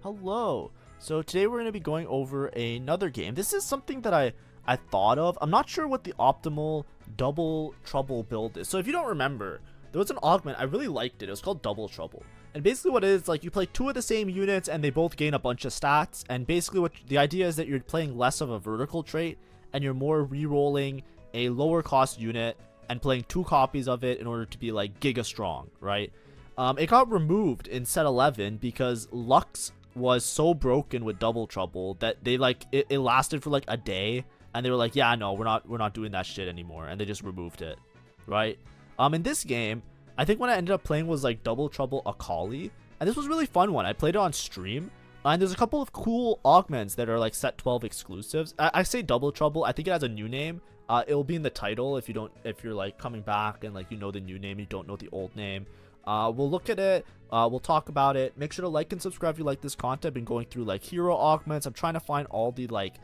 Hello. So today we're going to be going over another game. This is something that I thought of. I'm not sure what the optimal double trouble build is. So if you don't remember, there was an augment. I really liked it. It was called Double Trouble. And basically what it is, like, you play two of the same units and they both gain a bunch of stats. And basically what the idea is that you're playing less of a vertical trait and you're more re-rolling a lower cost unit and playing two copies of it in order to be like giga strong, right? It got removed in set 11 because Lux was so broken with Double Trouble that they it lasted for like a day and they were like, yeah, no, we're not doing that shit anymore, and they just removed it, right? In this game, I think what I ended up playing was like Double Trouble AKALI, and this was a really fun one. I played it on stream, and there's a couple of cool augments that are like set 12 exclusives. I say Double Trouble. I think it has a new name. It'll be in the title if you're like coming back and like you know the new name, you don't know the old name. We'll look at it, we'll talk about it. Make sure to like and subscribe if you like this content. I've been going through like hero augments. I'm trying to find all the like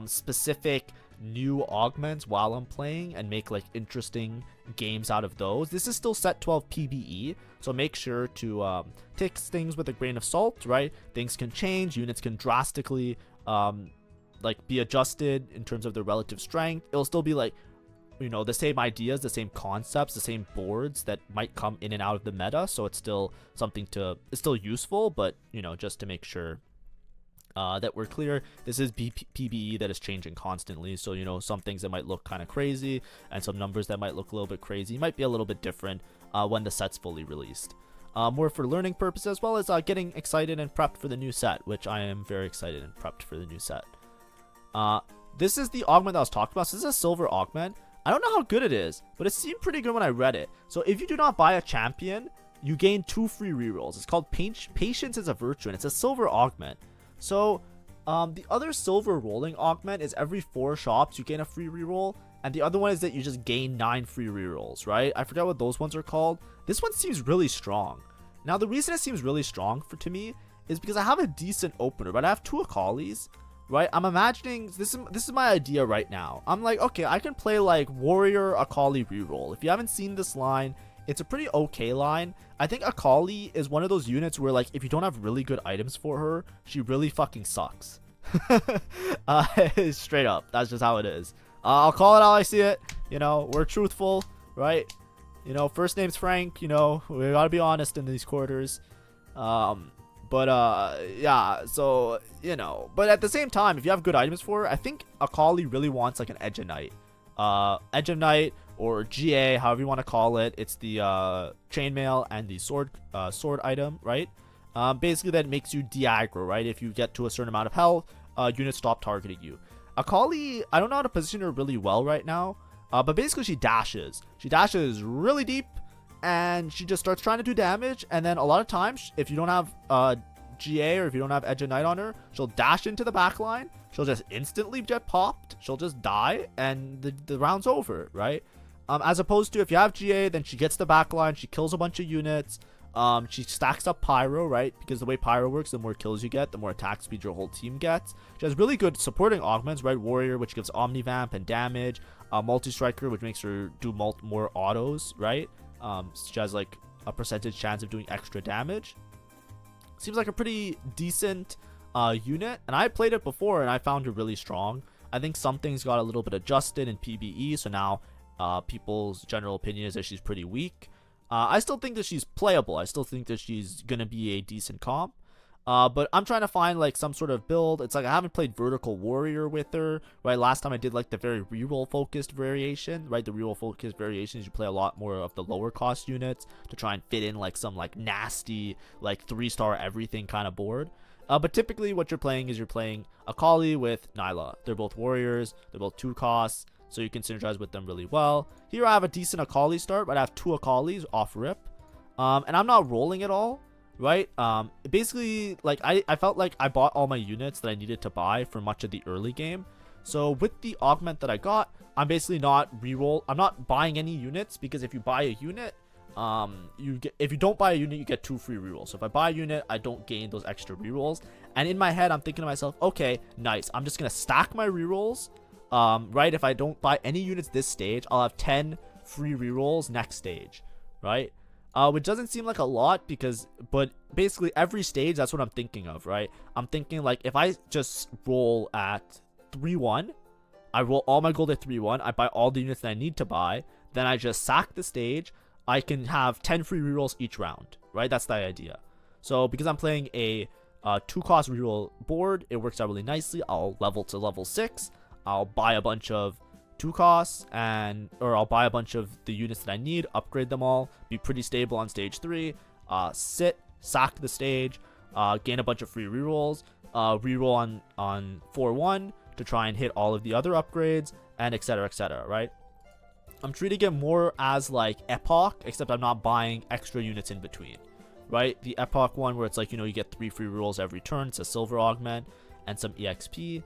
specific new augments while I'm playing and make like interesting games out of those. This is still set 12 PBE, so make sure to take things with a grain of salt, right? Things can change, units can drastically like be adjusted in terms of their relative strength. It'll still be like, you know, the same ideas, the same concepts, the same boards that might come in and out of the meta, so it's still something it's still useful, but you know, just to make sure that we're clear, this is PBE that is changing constantly, so you know, some things that might look kind of crazy and some numbers that might look a little bit crazy might be a little bit different when the set's fully released. More for learning purposes, as well as getting excited and prepped for the new set, which I am very excited and prepped for the new set. This is the augment that I was talking about. So this is a silver augment. I don't know how good it is, but it seemed pretty good when I read it. So if you do not buy a champion, you gain 2 free rerolls. It's called Patience is a Virtue, and it's a silver augment. So the other silver rolling augment is every 4 shops you gain a free reroll, and the other one is that you just gain 9 free rerolls, right? I forget what those ones are called. This one seems really strong. Now the reason it seems really strong to me is because I have a decent opener, but I have 2 AKALIs. Right, I'm imagining this is my idea right now. I'm like, okay, I can play like Warrior AKALI reroll. If you haven't seen this line, it's a pretty okay line. I think AKALI is one of those units where like if you don't have really good items for her, she really fucking sucks. Straight up, that's just how it is. I'll call it how I see it. You know, we're truthful, right? You know, first name's Frank. You know, we gotta be honest in these quarters. Yeah, so, you know, but at the same time, if you have good items for her, I think AKALI really wants like an Edge of Night. Edge of Night or GA, however you want to call it. It's the chainmail and the sword item, right? Basically that makes you de-aggro, right? If you get to a certain amount of health, units stop targeting you. AKALI, I don't know how to position her really well right now, but basically she dashes. She dashes really deep, and she just starts trying to do damage, and then a lot of times if you don't have GA or if you don't have Edge of Night on her, she'll dash into the back line, she'll just instantly get popped, she'll just die, and the round's over, right? As opposed to if you have GA, then she gets the back line, she kills a bunch of units, she stacks up Pyro, right? Because the way Pyro works, the more kills you get, the more attack speed your whole team gets. She has really good supporting augments, right? Warrior, which gives Omnivamp and damage, Multi-Striker, which makes her do more autos, right? She has like a percentage chance of doing extra damage. Seems like a pretty decent unit, and I played it before and I found her really strong. I think some things got a little bit adjusted in PBE, so now people's general opinion is that she's pretty weak. I still think that she's playable. I still think that she's gonna be a decent comp. But I'm trying to find like some sort of build. It's like I haven't played Vertical Warrior with her, right? Last time I did like the very reroll focused variation, right? The reroll focused variations, you play a lot more of the lower cost units to try and fit in like some like nasty like 3-star everything kind of board. But typically what you're playing is you're playing AKALI with Nyla. They're both warriors, they're both 2 costs, so you can synergize with them really well. Here I have a decent AKALI start, but I have 2 AKALIs off rip, and I'm not rolling at all, right? Basically like I felt like I bought all my units that I needed to buy for much of the early game. So with the augment that I got, I'm basically not I'm not buying any units, because if you buy a unit, if you don't buy a unit, you get 2 free rerolls. So if I buy a unit, I don't gain those extra rerolls. And in my head, I'm thinking to myself, okay, nice, I'm just gonna stack my rerolls. Right, if I don't buy any units this stage, I'll have 10 free rerolls next stage, right? which doesn't seem like a lot but basically every stage, that's what I'm thinking of, right? I'm thinking like if I just roll at 3-1, I roll all my gold at 3-1, I buy all the units that I need to buy, then I just sack the stage. I can have 10 free rerolls each round, right? That's the idea. So because I'm playing a 2-cost reroll board, it works out really nicely. I'll level to level 6. I'll buy a bunch of 2 costs, or I'll buy a bunch of the units that I need, upgrade them all, be pretty stable on stage 3, sack the stage, gain a bunch of free rerolls, reroll on 4-1 to try and hit all of the other upgrades, and etc, right? I'm treating it more as like Epoch, except I'm not buying extra units in between, right? The Epoch one where it's like, you get 3 free rerolls every turn, it's a silver augment and some EXP.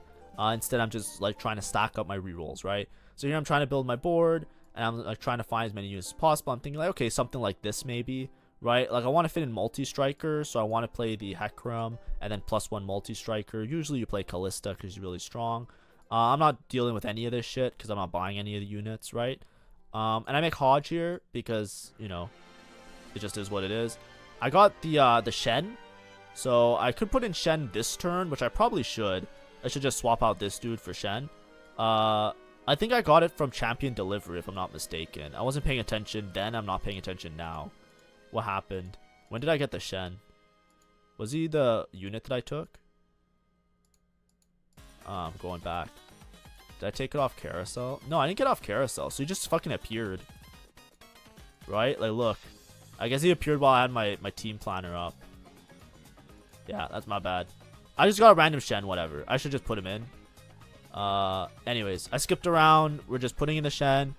Instead, I'm just like trying to stack up my rerolls, right? So here I'm trying to build my board, and I'm like trying to find as many units as possible. I'm thinking like, okay, something like this maybe, right? Like I want to fit in multi-striker, so I want to play the Hecarim and then +1 multi-striker. Usually you play Callista because he's really strong. I'm not dealing with any of this shit because I'm not buying any of the units, right? And I make Hodge here because, it just is what it is. I got the Shen, so I could put in Shen this turn, which I probably should. I should just swap out this dude for Shen. I think I got it from Champion Delivery, if I'm not mistaken. I wasn't paying attention then. I'm not paying attention now. What happened? When did I get the Shen? Was he the unit that I took? I'm going back. Did I take it off carousel? No, I didn't get off carousel. So he just fucking appeared. Right? Like, look. I guess he appeared while I had my team planner up. Yeah, that's my bad. I just got a random Shen, whatever. I should just put him in. Anyways, I skipped around. We're just putting in the Shen.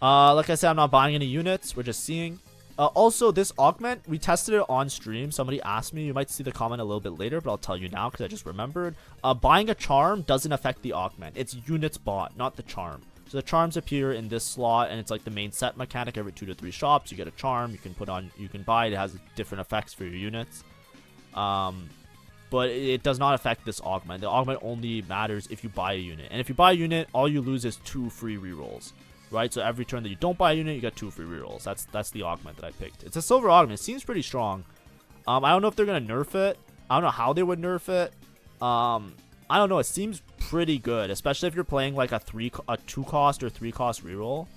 Like I said, I'm not buying any units. We're just seeing. Also, this augment, we tested it on stream. Somebody asked me. You might see the comment a little bit later, but I'll tell you now because I just remembered. Buying a charm doesn't affect the augment. It's units bought, not the charm. So the charms appear in this slot, and it's like the main set mechanic. Every 2 to 3 shops, you get a charm. You can buy it. It has different effects for your units. But it does not affect this augment. The augment only matters if you buy a unit. And if you buy a unit, all you lose is 2 free rerolls. Right, so every turn that you don't buy a unit, you get 2 free rerolls. That's the augment that I picked. It's a silver augment. It seems pretty strong. I don't know if they're gonna nerf it. I don't know how they would nerf it. I don't know. It seems pretty good, especially if you're playing like a 2-cost or 3-cost reroll.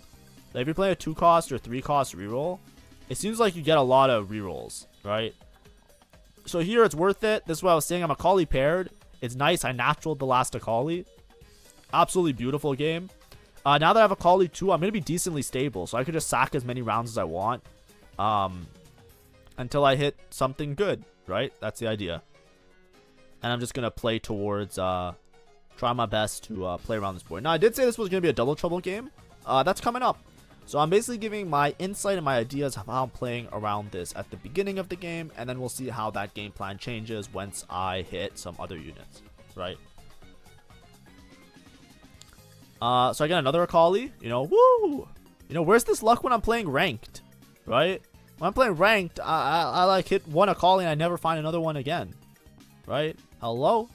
Like if you're playing a 2-cost or 3-cost reroll, it seems like you get a lot of rerolls, right? So here it's worth it. This is what I was saying. I'm AKALI paired. It's nice. I naturaled the last AKALI. Absolutely beautiful game. Now that I have AKALI 2, I'm going to be decently stable. So I could just sack as many rounds as I want. Until I hit something good, right? That's the idea. And I'm just going to play towards, try my best to play around this board. Now, I did say this was going to be a double trouble game. That's coming up. So I'm basically giving my insight and my ideas of how I'm playing around this at the beginning of the game. And then we'll see how that game plan changes once I hit some other units, right? So I got another AKALI, woo! Where's this luck when I'm playing ranked, right? When I'm playing ranked, I like hit one AKALI and I never find another one again, right? Hello?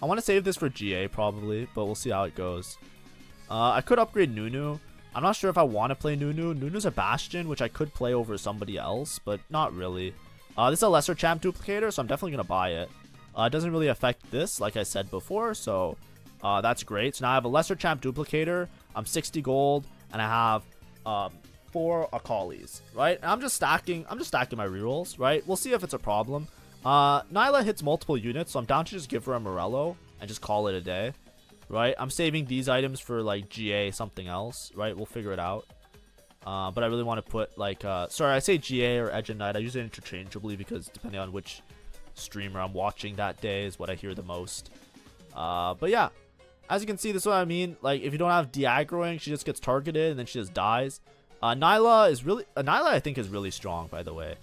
I want to save this for GA probably, but we'll see how it goes. I could upgrade Nunu. I'm not sure if I want to play Nunu. Nunu's a Bastion, which I could play over somebody else, but not really. This is a lesser champ duplicator, so I'm definitely going to buy it. It doesn't really affect this, like I said before, so that's great. So now I have a lesser champ duplicator. I'm 60 gold, and I have 4 AKALIs, right? And I'm just stacking my rerolls, right? We'll see if it's a problem. Nyla hits multiple units, so I'm down to just give her a Morello and just call it a day, right? I'm saving these items for like GA something else, right? We'll figure it out. But I really want to put like sorry, I say GA or Edge and Knight. I use it interchangeably because depending on which streamer I'm watching that day is what I hear the most. But yeah, as you can see, this is what I mean. Like if you don't have de-aggroing, she just gets targeted and then she just dies. Nyla I think is really strong, by the way.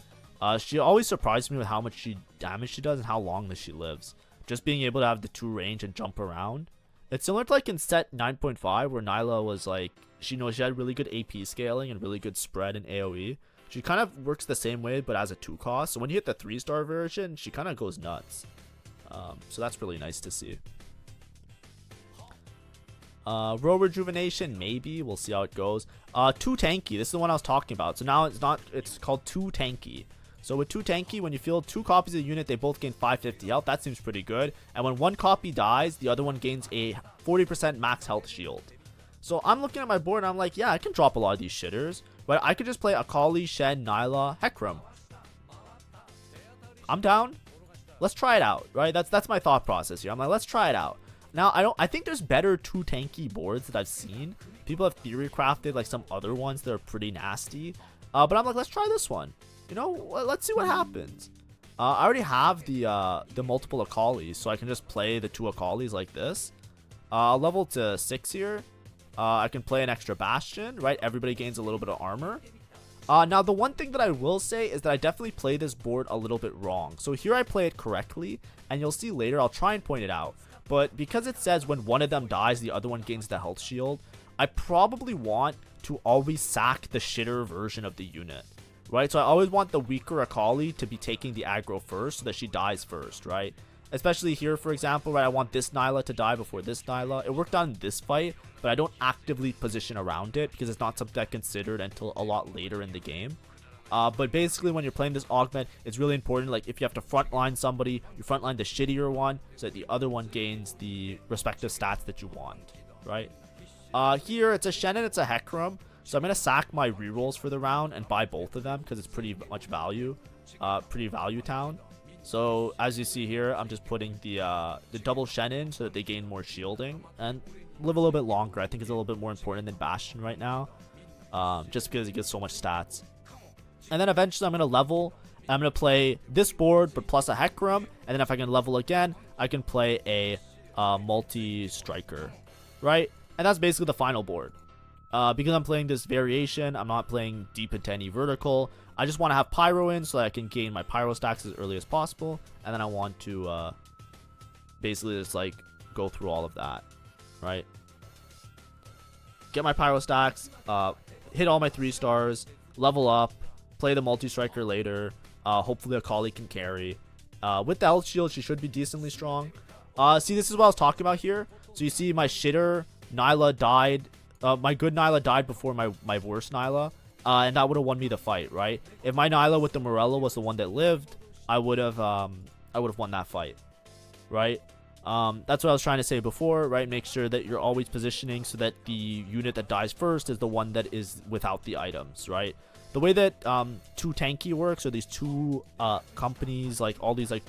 She always surprises me with how much damage she does and how long that she lives. Just being able to have the 2 range and jump around. It's similar to like in set 9.5 where Nyla was like, she had really good AP scaling and really good spread in AoE. She kind of works the same way, but as a 2-cost. So when you hit the 3-star version, she kind of goes nuts. So that's really nice to see. Row Rejuvenation, maybe. We'll see how it goes. 2 Tanky. This is the one I was talking about. So now it's called 2 Tanky. So with 2 Tanky, when you field 2 copies of the unit, they both gain 550 health. That seems pretty good. And when one copy dies, the other one gains a 40% max health shield. So I'm looking at my board and I'm like, yeah, I can drop a lot of these shitters. But I could just play Akali, Shen, Nyla, Hecarim. I'm down. Let's try it out, right? That's my thought process here. I'm like, let's try it out. Now, I think there's better 2 Tanky boards that I've seen. People have theory crafted like some other ones that are pretty nasty. But I'm like, let's try this one. You know, let's see what happens. I already have the multiple Akalis, so I can just play the 2 Akalis like this. I'll level to 6 here. I can play an extra Bastion, right? Everybody gains a little bit of armor. Now, the one thing that I will say is that I definitely play this board a little bit wrong. So here I play it correctly, and you'll see later, I'll try and point it out. But because it says when one of them dies, the other one gains the health shield, I probably want to always sack the shitter version of the unit. Right, so I always want the weaker Akali to be taking the aggro first so that she dies first, right? Especially here, for example, right, I want this Nyla to die before this Nyla. It worked out in this fight, but I don't actively position around it because it's not something I considered until a lot later in the game. But basically, when you're playing this Augment, it's really important, like, if you have to frontline somebody, you frontline the shittier one so that the other one gains the respective stats that you want, right? Here, it's a Shen and it's a Hecarim. So I'm going to sack my rerolls for the round and buy both of them because it's pretty much value. Pretty value town. So as you see here, I'm just putting the double Shen in so that they gain more shielding and live a little bit longer. I think it's a little bit more important than Bastion right now. Just because it gets so much stats. And then eventually I'm going to level. I'm going to play this board but plus a Hecarim. And then if I can level again, I can play a multi-striker. Right? And that's basically the final board. Because I'm playing this variation, I'm not playing deep into any vertical. I just want to have Pyro in so that I can gain my Pyro stacks as early as possible. And then I want to basically just like go through all of that, right? Get my Pyro stacks, hit all my 3 stars, level up, play the multi-striker later. Hopefully Akali can carry. With the health shield, she should be decently strong. See, this is what I was talking about here. So you see my shitter, Nyla died. My good Nyla died before my worst Nyla, and that would have won me the fight, right? If my Nyla with the Morello was the one that lived, I would have won that fight, right? That's what I was trying to say before, right? Make sure that you're always positioning so that the unit that dies first is the one that is without the items, right? The way that 2 Tanky works, or these 2 companies, like all these like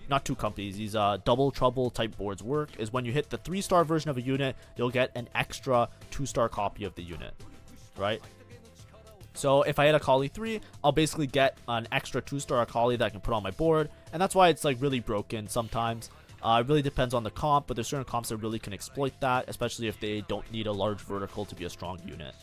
not two companies, these double trouble type boards work is when you hit the 3-star version of a unit, you'll get an extra 2-star copy of the unit, right? So if I hit Akali 3, I'll basically get an extra 2-star Akali that I can put on my board, and that's why it's like really broken sometimes. It really depends on the comp, but there's certain comps that really can exploit that, especially if they don't need a large vertical to be a strong unit.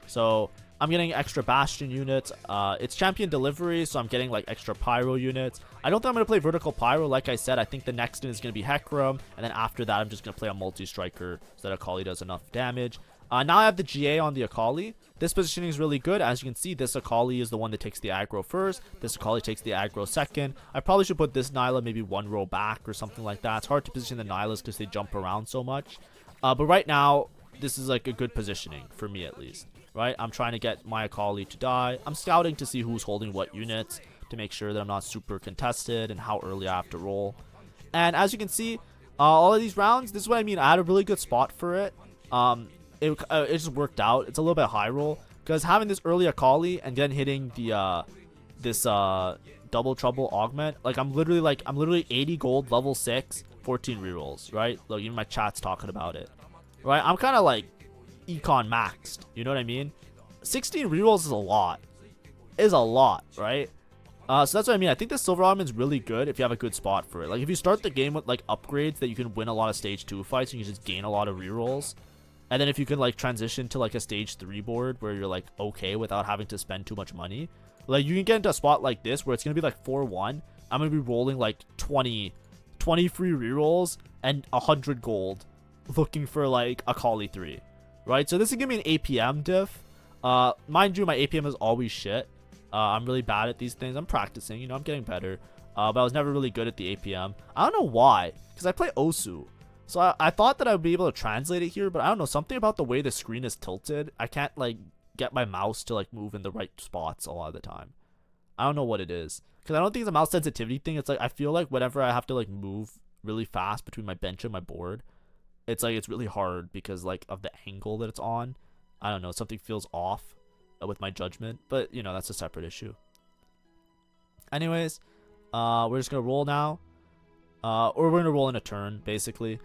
So I'm getting extra Bastion units. It's champion delivery, so I'm getting like extra Pyro units. I don't think I'm going to play vertical Pyro. Like I said, I think the next in is going to be Hecarim, and then after that I'm just going to play a multi-striker so that Akali does enough damage. Now I have the GA on the Akali. This positioning is really good. As you can see, this Akali is the one that takes the aggro first. This Akali takes the aggro second. I probably should put this Nyla maybe 1 row back or something like that. It's hard to position the Nylas because they jump around so much. But right now, this is like a good positioning for me at least. Right? I'm trying to get my Akali to die. I'm scouting to see who's holding what units to make sure that I'm not super contested and how early I have to roll. And as you can see, all of these rounds, this is what I mean. I had a really good spot for it. It just worked out. It's a little bit high roll because having this early Akali and then hitting the this double trouble augment, like I'm literally 80 gold, level 6, 14 rerolls, right? Look, even my chat's talking about it, right? I'm kind of like econ maxed, you know what I mean? 16 rerolls is a lot. Is a lot, right? So that's what I mean. I think the silver augment is really good if you have a good spot for it. Like if you start the game with like upgrades that you can win a lot of stage 2 fights and you can just gain a lot of rerolls. And then if you can like transition to like a stage 3 board where you're like okay without having to spend too much money, like you can get into a spot like this where it's gonna be like 4-1. I'm gonna be rolling like 20 free rerolls and 100 gold looking for like Akali 3. Right, so this is gonna be an APM diff. Mind you, my APM is always shit. I'm really bad at these things. I'm practicing, you know, I'm getting better. But I was never really good at the APM. I don't know why, because I play Osu. So I thought that I would be able to translate it here, but I don't know, something about the way the screen is tilted. I can't like get my mouse to like move in the right spots a lot of the time. I don't know what it is. Because I don't think it's a mouse sensitivity thing. It's like I feel like whenever I have to like move really fast between my bench and my board, it's like it's really hard because like of the angle that it's on. I don't know, something feels off with my judgment, but you know, that's a separate issue. Anyways, we're just gonna roll now. Or we're gonna roll in a turn, basically.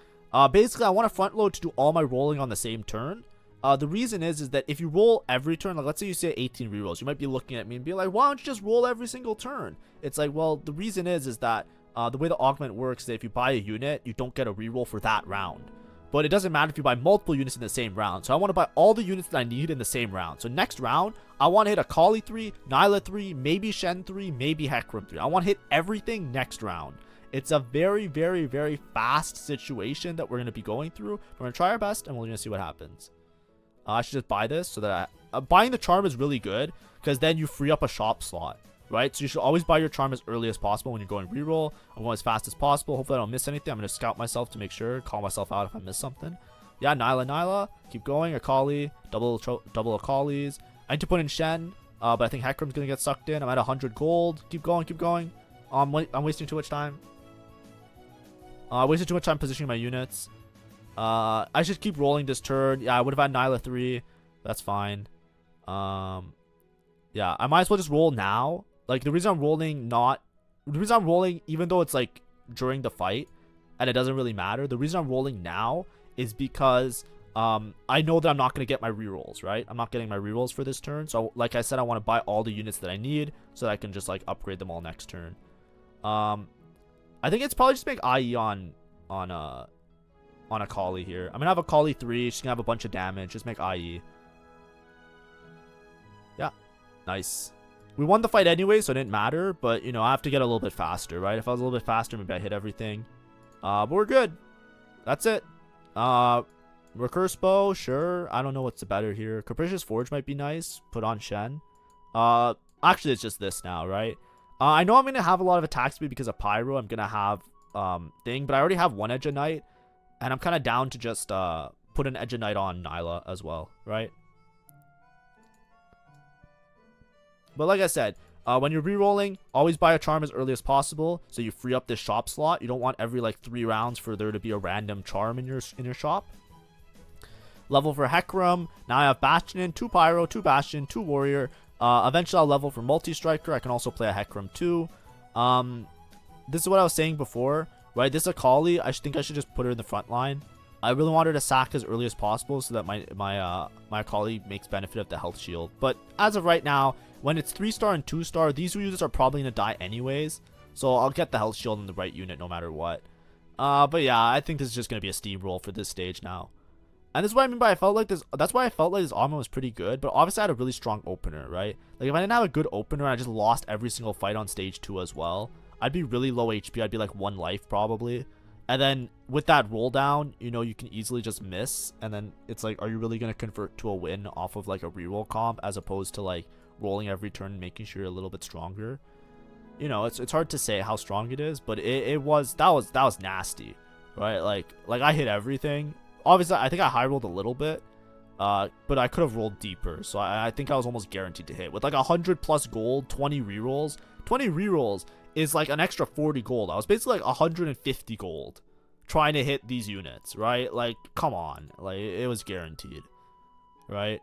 Basically, I want to front load to do all my rolling on the same turn. The reason is that if you roll every turn, like let's say you say 18 rerolls, you might be looking at me and be like, why don't you just roll every single turn? It's like, well, the reason is that the way the augment works is that if you buy a unit, you don't get a reroll for that round. But it doesn't matter if you buy multiple units in the same round. So I want to buy all the units that I need in the same round. So next round, I want to hit AKALI 3, Nyla 3, maybe Shen 3, maybe Hecarim 3. I want to hit everything next round. It's a very, very, very fast situation that we're going to be going through. We're going to try our best, and we're going to see what happens. I should just buy this so that buying the charm is really good because then you free up a shop slot, right? So you should always buy your charm as early as possible when you're going reroll. I'm going as fast as possible. Hopefully I don't miss anything. I'm going to scout myself to make sure, call myself out if I miss something. Yeah, Nyla. Keep going. AKALI. Double AKALIs. I need to put in Shen, but I think Hecarim's going to get sucked in. I'm at 100 gold. Keep going. I'm wasting too much time. I wasted too much time positioning my units. I should keep rolling this turn. Yeah, I would have had Nyla 3. That's fine. Yeah, I might as well just roll now. Like, the reason I'm rolling even though it's like during the fight and it doesn't really matter, the reason I'm rolling now is because I know that I'm not going to get my rerolls, right? I'm not getting my rerolls for this turn. So like I said, I want to buy all the units that I need so that I can just like upgrade them all next turn. I think it's probably just make IE on AKALI here. I'm gonna have AKALI 3. She's gonna have a bunch of damage. Just make IE. Yeah, nice. We won the fight anyway, so it didn't matter. But you know, I have to get a little bit faster, right? If I was a little bit faster, maybe I hit everything. But we're good. That's it. Recurse bow, sure. I don't know what's the better here. Capricious Forge might be nice. Put on Shen. Actually, it's just this now, right? I know I'm gonna have a lot of attack speed because of Pyro. I'm gonna have thing, but I already have one Edge of Night, and I'm kind of down to just put an Edge of Night on Nyla as well, right? But like I said, when you're rerolling, always buy a charm as early as possible so you free up this shop slot. You don't want every like 3 rounds for there to be a random charm in your shop. Level for Hecarim. Now I have Bastion, 2 Pyro, 2 Bastion, 2 Warrior. Eventually I'll level for Multi-Striker. I can also play a Hecarim too. This is what I was saying before, right? This AKALI, I think I should just put her in the front line. I really want her to sack as early as possible so that my AKALI makes benefit of the health shield. But as of right now, when it's 3-star and 2-star, these units are probably going to die anyways. So I'll get the health shield in the right unit no matter what. But yeah, I think this is just going to be a steamroll for this stage now. And this is what I mean by that's why I felt like this Augment was pretty good, but obviously I had a really strong opener, right? Like if I didn't have a good opener and I just lost every single fight on stage 2 as well, I'd be really low HP. I'd be like 1 life probably. And then with that roll down, you know, you can easily just miss. And then it's like, are you really going to convert to a win off of like a reroll comp as opposed to like rolling every turn and making sure you're a little bit stronger? You know, it's hard to say how strong it is, but that was nasty, right? Like I hit everything. Obviously, I think I high rolled a little bit, but I could have rolled deeper. So I think I was almost guaranteed to hit with like 100 plus gold, 20 rerolls. 20 rerolls is like an extra 40 gold. I was basically like 150 gold trying to hit these units, right? Like, come on, like it was guaranteed, right?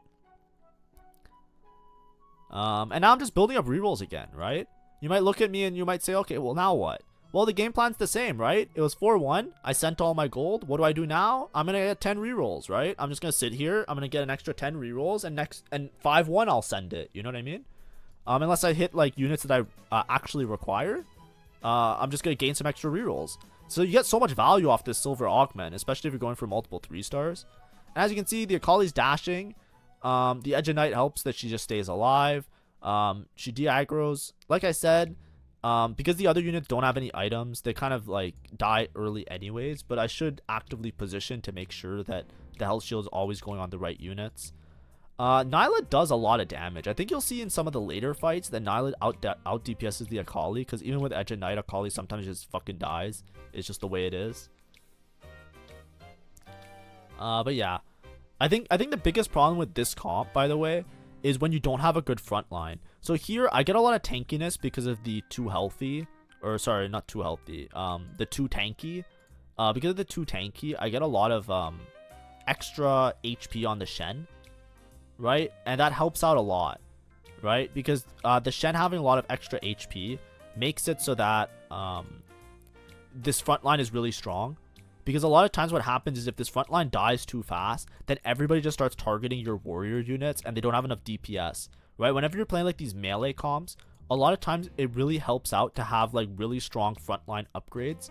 And now I'm just building up rerolls again, right? You might look at me and you might say, okay, well now what? Well, the game plan's the same, right? It was 4-1. I sent all my gold. What do I do now? I'm going to get 10 rerolls, right? I'm just going to sit here. I'm going to get an extra 10 rerolls, and 5-1 I'll send it. You know what I mean? Unless I hit like units that I actually require, I'm just going to gain some extra rerolls. So you get so much value off this silver augment, especially if you're going for multiple 3-stars. And as you can see, the AKALI's dashing. The Edge of Night helps that she just stays alive. She de-aggros. Like I said, because the other units don't have any items, they kind of like die early anyways, but I should actively position to make sure that the health shield is always going on the right units. Nyla does a lot of damage. I think you'll see in some of the later fights that Nyla out DPSs the AKALI, because even with Edge of Night, AKALI sometimes just fucking dies. It's just the way it is. But yeah, I think the biggest problem with this comp, by the way, is when you don't have a good front line. So here I get a lot of tankiness because of the too healthy, or sorry, not too healthy. The too tanky. Because of the too tanky, I get a lot of extra HP on the Shen, right? And that helps out a lot, right? Because the Shen having a lot of extra HP makes it so that this front line is really strong. Because a lot of times what happens is if this front line dies too fast, then everybody just starts targeting your warrior units and they don't have enough DPS, right? Whenever you're playing like these melee comps, a lot of times it really helps out to have like really strong frontline upgrades.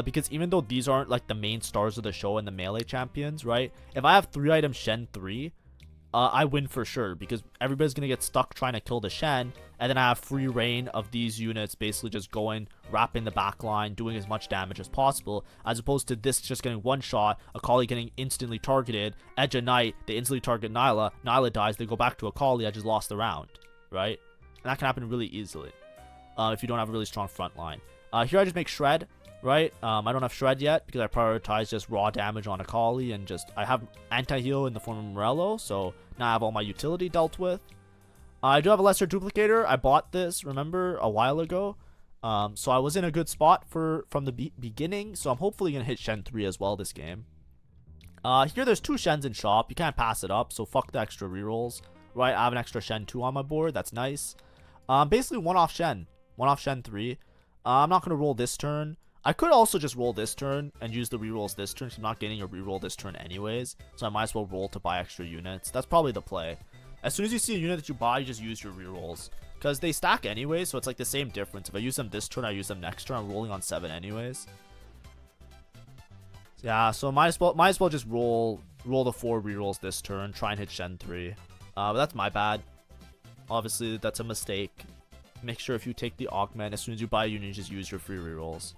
Because even though these aren't like the main stars of the show and the melee champions, right? If I have 3 items Shen 3, I win for sure, because everybody's going to get stuck trying to kill the Shen, and then I have free reign of these units basically just going, wrapping the back line, doing as much damage as possible, as opposed to this just getting one shot, AKALI getting instantly targeted, Edge of Night, they instantly target Nyla, Nyla dies, they go back to AKALI, I just lost the round, right? And that can happen really easily if you don't have a really strong front line. Here I just make Shred, right? I don't have Shred yet because I prioritize just raw damage on AKALI, and just I have anti-heal in the form of Morello, so now I have all my utility dealt with. I do have a lesser duplicator. I bought this, remember, a while ago. So I was in a good spot from the beginning, so I'm hopefully going to hit Shen 3 as well this game. Here there's 2 Shens in shop. You can't pass it up, so fuck the extra rerolls, right? I have an extra Shen 2 on my board. That's nice. Basically one off Shen 3. I'm not going to roll this turn. I could also just roll this turn and use the rerolls this turn, so I'm not getting a reroll this turn anyways, so I might as well roll to buy extra units. That's probably the play. As soon as you see a unit that you buy, you just use your rerolls, because they stack anyway, so it's like the same difference. If I use them this turn, I use them next turn. I'm rolling on 7 anyways. Yeah, so might as well just roll the 4 rerolls this turn, try and hit Shen 3. But that's my bad. Obviously, that's a mistake. Make sure if you take the Augment, as soon as you buy a unit, you just use your free rerolls.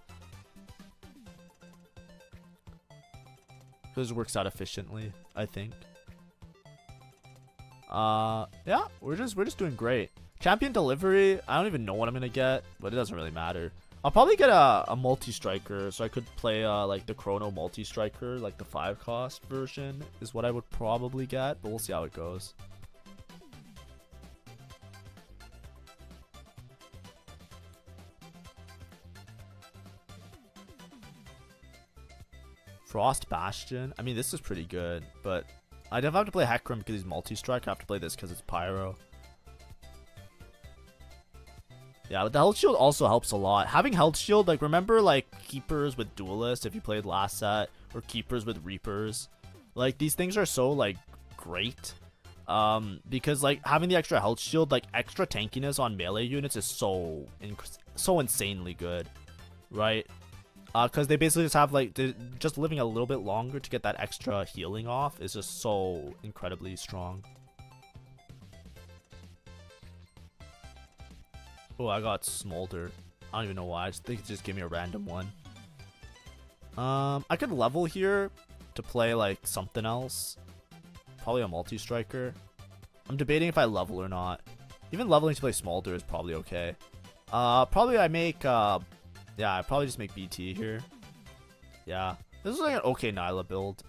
Because it works out efficiently, I think. Yeah, we're just doing great. Champion delivery, I don't even know what I'm gonna get, but it doesn't really matter. I'll probably get a multi-striker, so I could play like the Chrono multi-striker, like the 5-cost version is what I would probably get, but we'll see how it goes. Frost Bastion. I mean, this is pretty good, but I definitely have to play Hecarim because he's multi-strike. I have to play this because it's Pyro. Yeah, but the health shield also helps a lot. Having health shield, like, remember, like, keepers with duelists if you played last set, or keepers with reapers. Like, these things are so, like, great. Because, like, having the extra health shield, like, extra tankiness on melee units is so insanely good, right? Because they basically just have, like, just living a little bit longer to get that extra healing off is just so incredibly strong. Oh, I got Smolder. I don't even know why. I just think it just gave me a random one. I could level here to play, like, something else. Probably a multi-striker. I'm debating if I level or not. Even leveling to play Smolder is probably okay. Probably I make, yeah, I probably just make BT here. Yeah. This is like an okay Nyla build.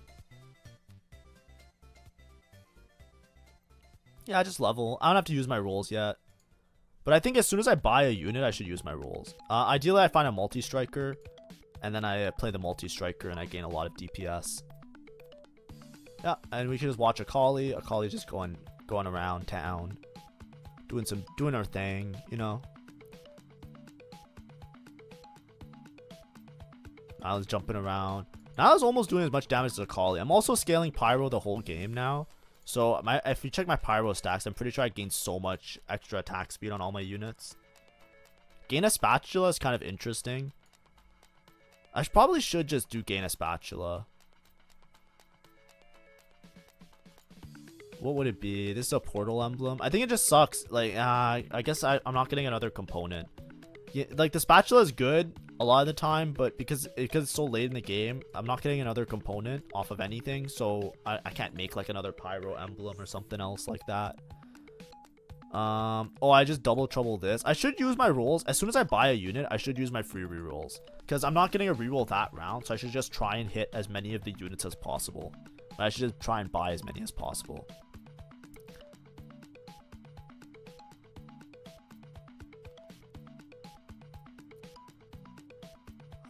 Yeah, I just level. I don't have to use my rolls yet. But I think as soon as I buy a unit, I should use my rolls. Ideally, I find a multi-striker. And then I play the multi-striker and I gain a lot of DPS. Yeah, and we can just watch AKALI. AKALI just going around town. Doing her thing, you know. Nyla's jumping around. Nyla's almost doing as much damage as AKALI. I'm also scaling Pyro the whole game now. So if you check my Pyro stacks, I'm pretty sure I gained so much extra attack speed on all my units. Gain a Spatula is kind of interesting. I probably should just do gain a Spatula. What would it be? This is a portal emblem. I think it just sucks. Like, I guess I'm not getting another component. Yeah, like, the Spatula is good a lot of the time, but because it's so late in the game, I'm not getting another component off of anything, so I can't make like another Pyro emblem or something else like that. Oh, I just double trouble this. I should use my rolls. As soon as I buy a unit, I should use my free rerolls, because I'm not getting a reroll that round, so I should just try and hit as many of the units as possible. I should just try and buy as many as possible.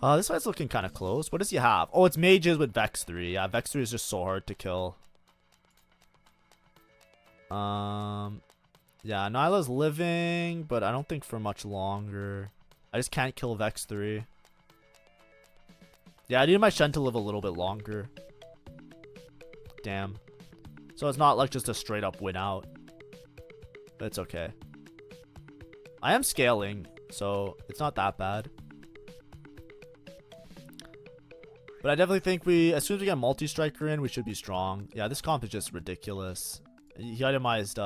This fight's looking kind of close. What does he have? Oh, it's mages with Vex 3. Yeah, Vex 3 is just so hard to kill. Yeah, Nyla's living, but I don't think for much longer. I just can't kill Vex 3. Yeah, I need my Shen to live a little bit longer. Damn. So it's not like just a straight up win out. But it's okay. I am scaling, so it's not that bad. But I definitely think as soon as we get multi-striker in, we should be strong. Yeah, this comp is just ridiculous. He itemized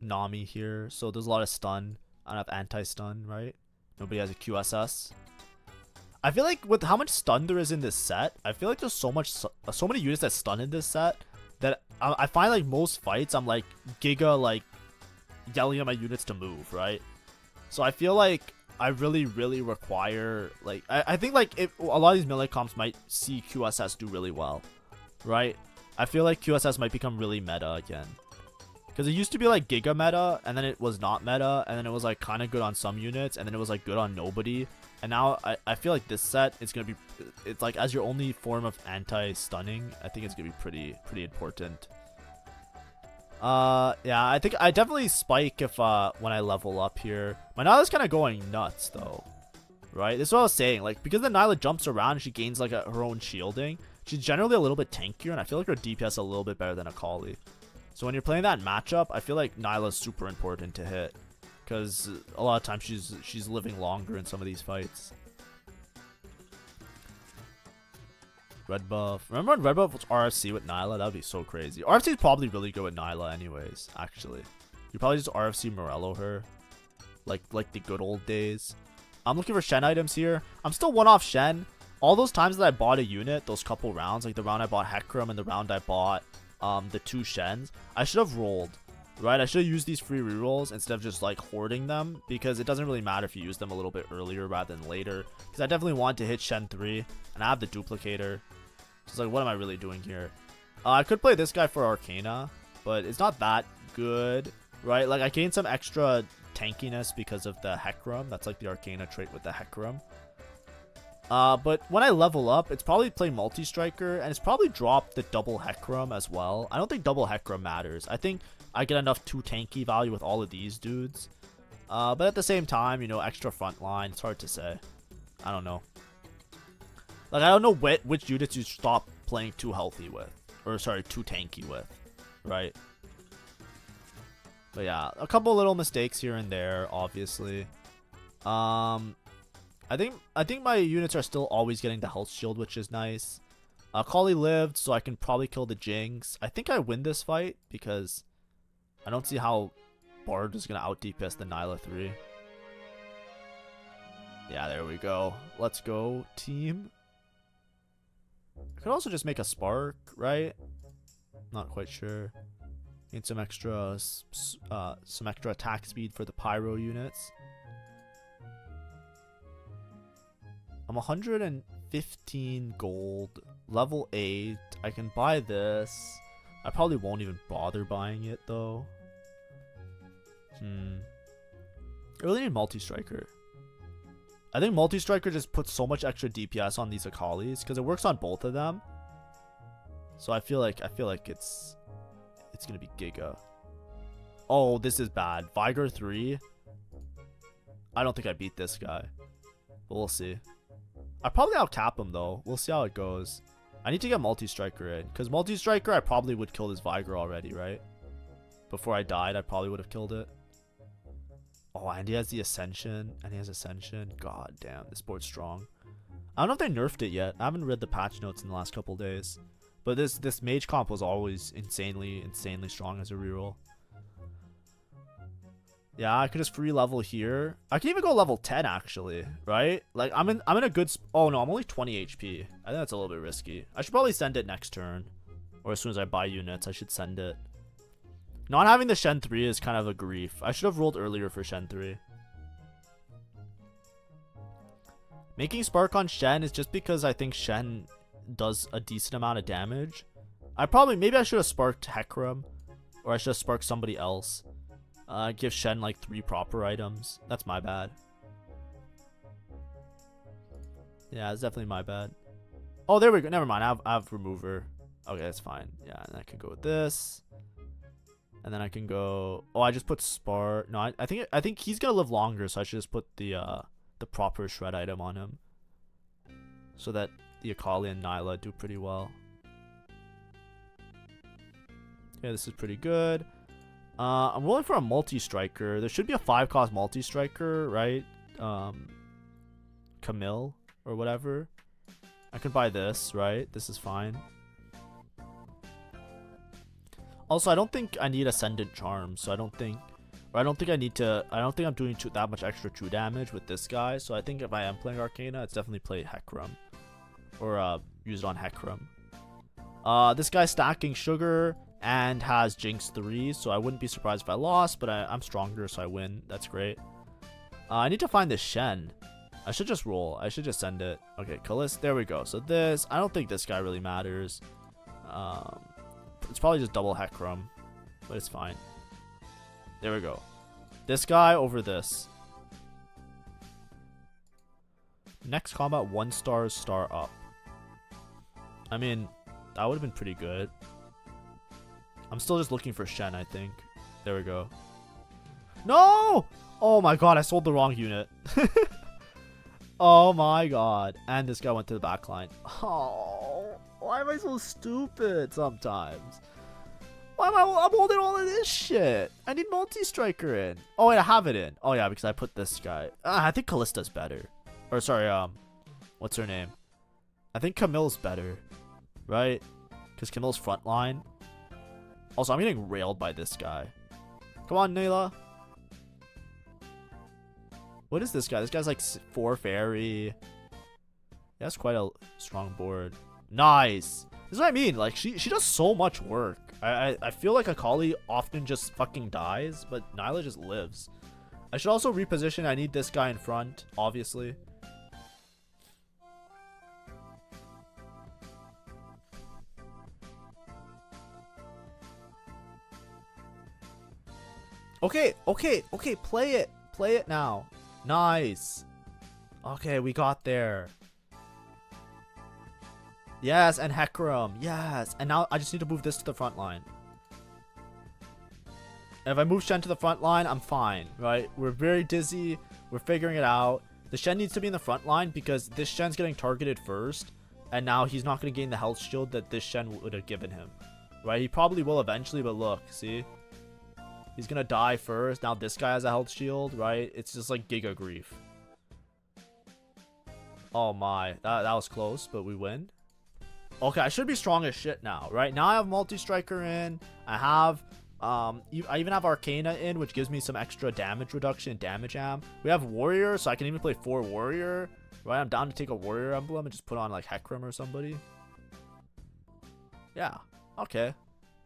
Nami here, so there's a lot of stun. I don't have anti-stun, right? Nobody has a QSS. I feel like with how much stun there is in this set, I feel like there's so many units that stun in this set that I find like most fights I'm like giga like yelling at my units to move, right? So I feel like I really require like I think like if a lot of these melee comps might see QSS do really well, right? I feel like QSS might become really meta again. Because it used to be like giga meta, and then it was not meta, and then it was like kind of good on some units, and then it was like good on nobody. And now I feel like this set is going to be, it's like as your only form of anti-stunning, I think it's going to be pretty important. Yeah, I think I definitely spike if when I level up here. My Nyla's kind of going nuts though, right? This is what I was saying, like because the Nyla jumps around and she gains like her own shielding, she's generally a little bit tankier, and I feel like her DPS is a little bit better than AKALI. So when you're playing that matchup, I feel like Nyla's super important to hit, because a lot of times she's living longer in some of these fights. Red buff. Remember when red buff was RFC with Nyla? That would be so crazy. RFC is probably really good with Nyla anyways, actually. You probably just RFC Morello her. Like the good old days. I'm looking for Shen items here. I'm still one off Shen. All those times that I bought a unit, those couple rounds, like the round I bought Hecarim and the round I bought the 2 Shens, I should have rolled, right? I should have used these free rerolls instead of just like hoarding them, because it doesn't really matter if you use them a little bit earlier rather than later, because I definitely want to hit Shen 3 and I have the duplicator. So it's like, what am I really doing here? I could play this guy for Arcana, but it's not that good, right? Like I gained some extra tankiness because of the Hecarim. That's like the Arcana trait with the Hecarim. But when I level up, it's probably play multi-striker, and it's probably drop the double Hecarim as well. I don't think double Hecarim matters. I think I get enough 2 tanky value with all of these dudes. But at the same time, you know, extra front line, it's hard to say. I don't know. Like, I don't know which units you stop playing too healthy with. Or, sorry, too tanky with. Right? But yeah, a couple little mistakes here and there, obviously. I think my units are still always getting the health shield, which is nice. AKALI lived, so I can probably kill the Jinx. I think I win this fight because I don't see how Bard is going to out DPS the Nyla 3. Yeah, there we go. Let's go, team. I could also just make a Spark, right? Not quite sure. Need some extra attack speed for the Pyro units. I'm 115 gold, level 8. I can buy this. I probably won't even bother buying it though. I really need multi-striker. I think multi-striker just puts so much extra DPS on these Akalis because it works on both of them. So I feel like it's gonna be Giga. Oh, this is bad. Vigor 3. I don't think I beat this guy, but we'll see. I probably outcap him though. We'll see how it goes. I need to get multi-striker in, because multi-striker I probably would kill this Vigor already, right? Before I died, I probably would have killed it. Oh, and he has the Ascension, God damn, this board's strong. I don't know if they nerfed it yet. I haven't read the patch notes in the last couple days, but this mage comp was always insanely strong as a reroll. Yeah, I could just free level here. I can even go level 10 actually, right? Like I'm in a good oh no, I'm only 20 HP. I think that's a little bit risky. I should probably send it next turn, or as soon as I buy units, I should send it. Not having the Shen 3 is kind of a grief. I should have rolled earlier for Shen 3. Making Spark on Shen is just because I think Shen does a decent amount of damage. Maybe I should have sparked Hecarim. Or I should have sparked somebody else. Give Shen like 3 proper items. That's my bad. Yeah, it's definitely my bad. Oh, there we go. Never mind. I have remover. Okay, that's fine. Yeah, and I can go with this. And then I can go. Oh, I just put Spark. No, I think he's gonna live longer, so I should just put the proper shred item on him, so that the Akali and Nyla do pretty well. Yeah, this is pretty good. I'm rolling for a multi-striker. There should be a 5-cost multi-striker, right? Camille or whatever. I can buy this, right? This is fine. Also, I don't think I need Ascendant Charm, so I don't think I need to. I don't think I'm doing that much extra true damage with this guy. So I think if I am playing Arcana, it's definitely play Hecarim, or use it on Hecarim. This guy's stacking sugar and has Jinx 3, so I wouldn't be surprised if I lost, but I'm stronger, so I win. That's great. I need to find this Shen. I should just roll. I should just send it. Okay, Kalista. There we go. So this, I don't think this guy really matters. It's probably just double Hecarim, but it's fine. There we go. This guy over this. Next combat, 1 star up. I mean, that would have been pretty good. I'm still just looking for Shen, I think. There we go. No! Oh my god, I sold the wrong unit. Oh my god. And this guy went to the back line. Oh, why am I so stupid sometimes? Why am I'm holding all of this shit? I need multi-striker in. Oh wait, I have it in. Oh yeah, because I put this guy. I think Kalista's better. Or sorry, what's her name? I think Camille's better. Right? Because Camille's frontline. Also, I'm getting railed by this guy. Come on, Nayla. What is this guy? This guy's like 4 fairy. That's quite a strong board. Nice. This is what I mean. Like, she does so much work. I feel like Akali often just fucking dies, but Nyla just lives. I should also reposition. I need this guy in front, obviously. Okay, play it. Play it now. Nice. Okay, we got there. Yes, and Hecarim. Yes. And now I just need to move this to the front line. And if I move Shen to the front line, I'm fine, right? We're very dizzy. We're figuring it out. The Shen needs to be in the front line because this Shen's getting targeted first. And now he's not going to gain the health shield that this Shen would have given him. Right? He probably will eventually, but look, see? He's gonna die first. Now this guy has a health shield, right? It's just like Giga Grief. Oh my. That was close, but we win. Okay, I should be strong as shit now, right? Now I have multi-striker in. I have... I even have Arcana in, which gives me some extra damage reduction and damage amp. We have Warrior, so I can even play 4 Warrior. Right? I'm down to take a Warrior emblem and just put on like Hecarim or somebody. Yeah. Okay.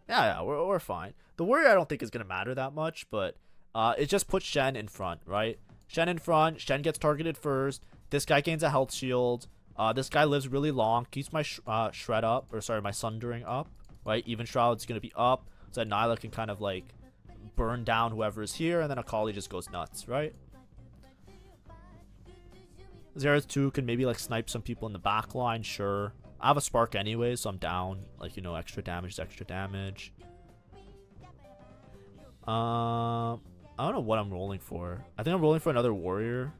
Yeah, we're fine. The Warrior I don't think is going to matter that much, but it just puts Shen in front, right? Shen in front. Shen gets targeted first. This guy gains a health shield. This guy lives really long. Keeps my Shred up, or sorry, my Sundering up, right? Even Shroud's going to be up, so that Nyla can kind of like burn down whoever is here, and then Akali just goes nuts, right? Xerath 2 can maybe like snipe some people in the back line, sure. I have a Spark anyway, so I'm down. Like, you know, extra damage is extra damage. I don't know what I'm rolling for. I think I'm rolling for another Warrior.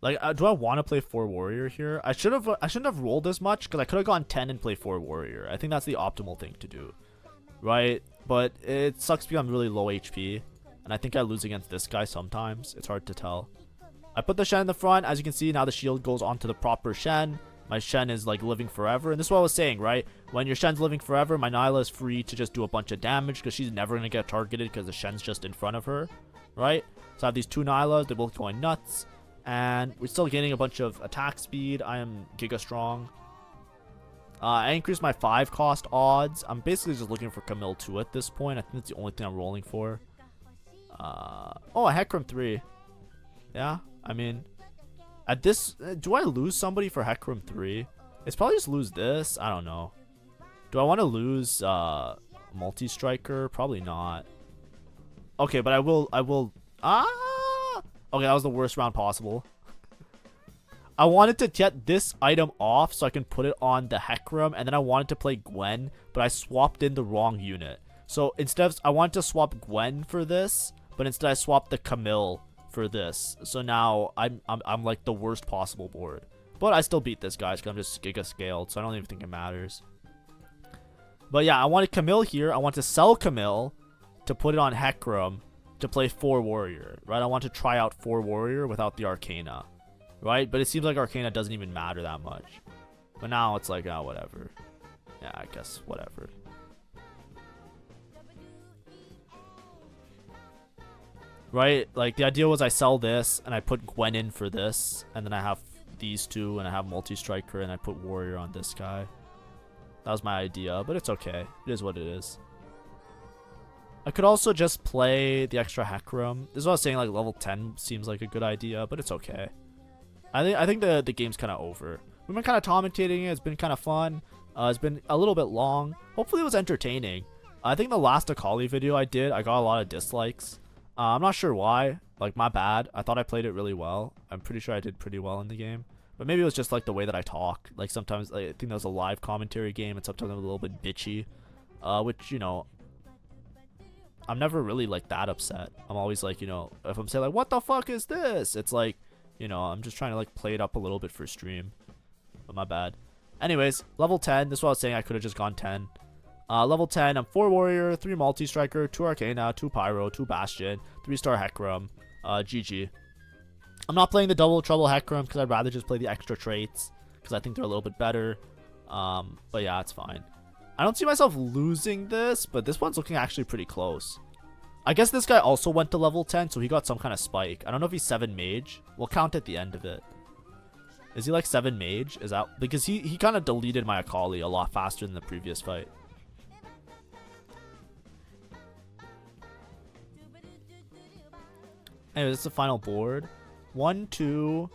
Like, do I want to play 4 Warrior here? I shouldn't have rolled as much because I could have gone 10 and play 4 Warrior. I think that's the optimal thing to do, right? But it sucks because I'm really low HP, and I think I lose against this guy sometimes. It's hard to tell. I put the Shen in the front. As you can see, now the shield goes onto the proper Shen. My Shen is like living forever, and this is what I was saying, right? When your Shen's living forever, my Nyla is free to just do a bunch of damage because she's never gonna get targeted because the Shen's just in front of her, right? So I have these 2 Nylas. They're both going nuts. And we're still gaining a bunch of attack speed. I am Giga Strong. I increased my 5-cost odds. I'm basically just looking for Camille 2 at this point. I think that's the only thing I'm rolling for. Oh, a Hecarim 3. Yeah, I mean, At this, do I lose somebody for Hecarim 3? It's probably just lose this. I don't know. Do I want to lose multi-striker? Probably not. Okay, but I will. Okay, that was the worst round possible. I wanted to get this item off so I can put it on the Hecarim, and then I wanted to play Gwen, but I swapped in the wrong unit. So instead of, I wanted to swap Gwen for this, but instead I swapped the Camille for this. So now I'm like the worst possible board. But I still beat this, guys, because I'm just giga scaled, so I don't even think it matters. But yeah, I wanted Camille here. I want to sell Camille to put it on Hecarim to play 4 warrior, right? I want to try out 4 warrior without the Arcana, right? But it seems like Arcana doesn't even matter that much. But now it's like, whatever. Yeah, I guess whatever. Right? Like, the idea was I sell this, and I put Gwen in for this, and then I have these two, and I have multi-striker, and I put warrior on this guy. That was my idea, but it's okay. It is what it is. I could also just play the extra Hecarim. This is what I was saying, like, level 10 seems like a good idea, but it's okay. I think the game's kind of over. We've been kind of commentating it. It's been kind of fun. It's been a little bit long. Hopefully it was entertaining. I think the last AKALI video I did, I got a lot of dislikes. I'm not sure why. Like, my bad. I thought I played it really well. I'm pretty sure I did pretty well in the game. But maybe it was just, like, the way that I talk. Like, sometimes, like, I think that was a live commentary game, and sometimes I'm a little bit bitchy. Which, you know, I'm never really, like, that upset. I'm always, like, you know, if I'm saying, like, what the fuck is this? It's like, you know, I'm just trying to, like, play it up a little bit for stream. But my bad. Anyways, level 10. This is what I was saying. I could have just gone 10. Level 10, I'm 4 warrior, 3 multi-striker, 2 arcana, 2 pyro, 2 bastion, 3-star Hecarim. GG. I'm not playing the double trouble Hecarim because I'd rather just play the extra traits because I think they're a little bit better. But yeah, it's fine. I don't see myself losing this, but this one's looking actually pretty close. I guess this guy also went to level 10, so he got some kind of spike. I don't know if he's 7 mage. We'll count at the end of it. Is he like 7 mage? Is that because he kind of deleted my AKALI a lot faster than the previous fight. Anyway, this is the final board. 1, 2,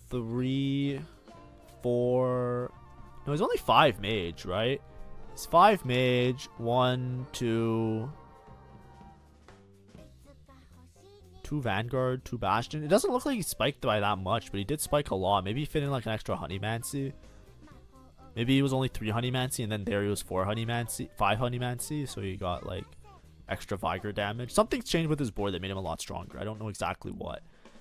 3, 4. No, he's only 5 mage, right? He's 5 mage. 1, 2. 2 Vanguard, 2 Bastion. It doesn't look like he spiked by that much, but he did spike a lot. Maybe he fit in like an extra Honeymancy. Maybe he was only 3 Honeymancy, and then there he was 4 Honeymancy, 5 Honeymancy, so he got like extra Vigor damage. Something's changed with his board that made him a lot stronger. I don't know exactly what.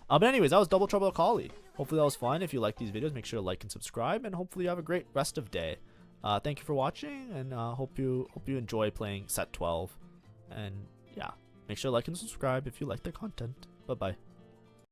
But anyways, that was Double Trouble AKALI. Hopefully that was fun. If you like these videos, make sure to like and subscribe, and hopefully you have a great rest of day. Thank you for watching, and hope you enjoy playing set 12. And yeah, make sure to like and subscribe if you like the content. Bye bye.